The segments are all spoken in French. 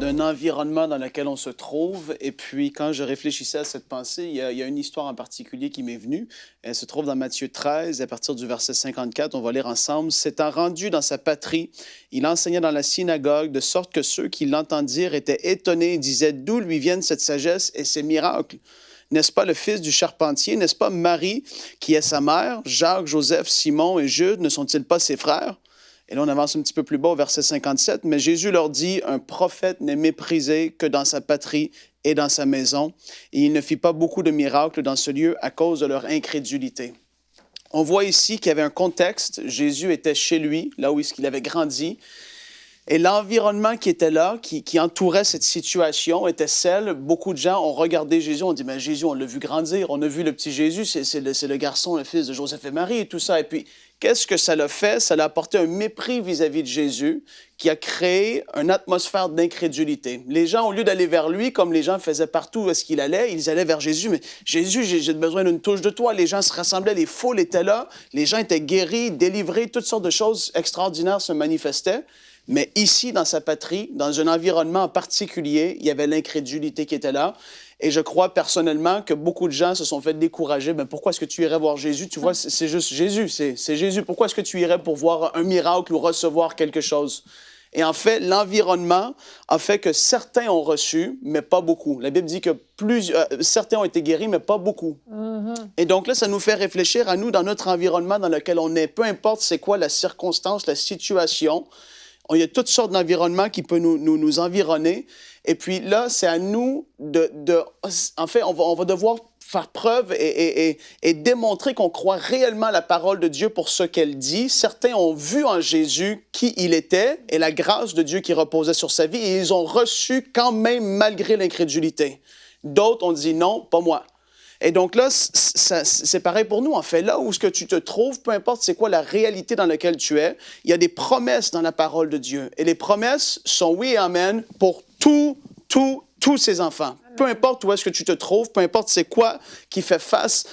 d'un environnement dans lequel on se trouve. Et puis, quand je réfléchissais à cette pensée, il y a une histoire en particulier qui m'est venue. Elle se trouve dans Matthieu 13, à partir du verset 54. On va lire ensemble. « S'étant rendu dans sa patrie, il enseignait dans la synagogue, de sorte que ceux qui l'entendirent étaient étonnés et disaient, d'où lui viennent cette sagesse et ces miracles? N'est-ce pas le fils du charpentier? N'est-ce pas Marie qui est sa mère? Jacques, Joseph, Simon et Jude, ne sont-ils pas ses frères? » Et là, on avance un petit peu plus bas au verset 57. « Mais Jésus leur dit, un prophète n'est méprisé que dans sa patrie et dans sa maison. Et il ne fit pas beaucoup de miracles dans ce lieu à cause de leur incrédulité. » On voit ici qu'il y avait un contexte. Jésus était chez lui, là où il avait grandi. Et l'environnement qui était là, qui entourait cette situation, était celle, beaucoup de gens ont regardé Jésus, on dit, mais Jésus, on l'a vu grandir, on a vu le petit Jésus, c'est le garçon, le fils de Joseph et Marie et tout ça. Et puis, qu'est-ce que ça l'a fait? Ça l'a apporté un mépris vis-à-vis de Jésus qui a créé une atmosphère d'incrédulité. Les gens, au lieu d'aller vers lui, comme les gens faisaient partout où est-ce qu'il allait, ils allaient vers Jésus. Mais Jésus, j'ai besoin d'une touche de toi. Les gens se rassemblaient, les foules étaient là, les gens étaient guéris, délivrés, toutes sortes de choses extraordinaires se manifestaient. Mais ici, dans sa patrie, dans un environnement en particulier, il y avait l'incrédulité qui était là. Et je crois personnellement que beaucoup de gens se sont fait décourager. Mais pourquoi est-ce que tu irais voir Jésus? Tu vois, c'est juste Jésus, c'est Jésus. Pourquoi est-ce que tu irais pour voir un miracle ou recevoir quelque chose? Et en fait, l'environnement a fait que certains ont reçu, mais pas beaucoup. La Bible dit que certains ont été guéris, mais pas beaucoup. Et donc là, ça nous fait réfléchir à nous, dans notre environnement dans lequel on est. Peu importe c'est quoi la circonstance, la situation, il y a toutes sortes d'environnements qui peuvent nous environner. Et puis là, c'est à nous en fait, on va devoir faire preuve et démontrer qu'on croit réellement la parole de Dieu pour ce qu'elle dit. Certains ont vu en Jésus qui il était et la grâce de Dieu qui reposait sur sa vie et ils ont reçu quand même malgré l'incrédulité. D'autres ont dit non, pas moi. Et donc là, c'est pareil pour nous. En fait, là où ce que tu te trouves, peu importe c'est quoi la réalité dans laquelle tu es, il y a des promesses dans la parole de Dieu. Et les promesses sont oui et amen pour tous ses enfants. Peu importe où est-ce que tu te trouves, peu importe c'est quoi qui fait face,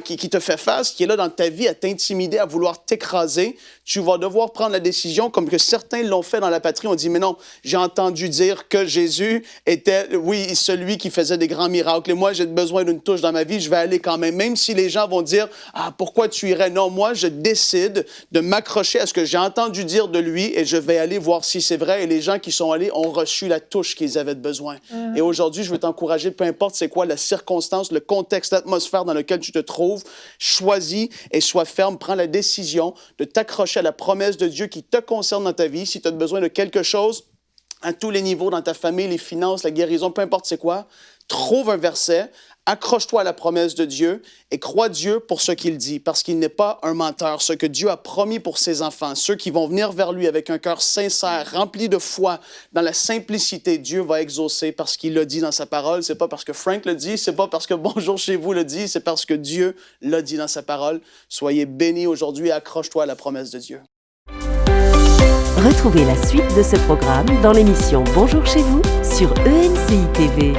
qui te fait face, qui est là dans ta vie à t'intimider, à vouloir t'écraser, tu vas devoir prendre la décision comme que certains l'ont fait dans la patrie. On dit, mais non, j'ai entendu dire que Jésus était, oui, celui qui faisait des grands miracles. Et moi, j'ai besoin d'une touche dans ma vie, je vais aller quand même. Même si les gens vont dire, ah, pourquoi tu irais? Non, moi, je décide de m'accrocher à ce que j'ai entendu dire de lui et je vais aller voir si c'est vrai. Et les gens qui sont allés ont reçu la touche qu'ils avaient besoin. Et aujourd'hui, je veux t'encourager, peu importe c'est quoi la circonstance, le contexte, l'atmosphère dans lequel tu te trouves, choisis et sois ferme, prends la décision de t'accrocher à la promesse de Dieu qui te concerne dans ta vie. Si tu as besoin de quelque chose, à tous les niveaux, dans ta famille, les finances, la guérison, peu importe c'est quoi, trouve un verset, accroche-toi à la promesse de Dieu et crois Dieu pour ce qu'il dit, parce qu'il n'est pas un menteur. Ce que Dieu a promis pour ses enfants, ceux qui vont venir vers lui avec un cœur sincère, rempli de foi, dans la simplicité, Dieu va exaucer parce qu'il l'a dit dans sa parole. C'est pas parce que Frank le dit, c'est pas parce que Bonjour chez vous le dit, c'est parce que Dieu l'a dit dans sa parole. Soyez bénis aujourd'hui et accroche-toi à la promesse de Dieu. Retrouvez la suite de ce programme dans l'émission Bonjour chez vous sur ENCI TV.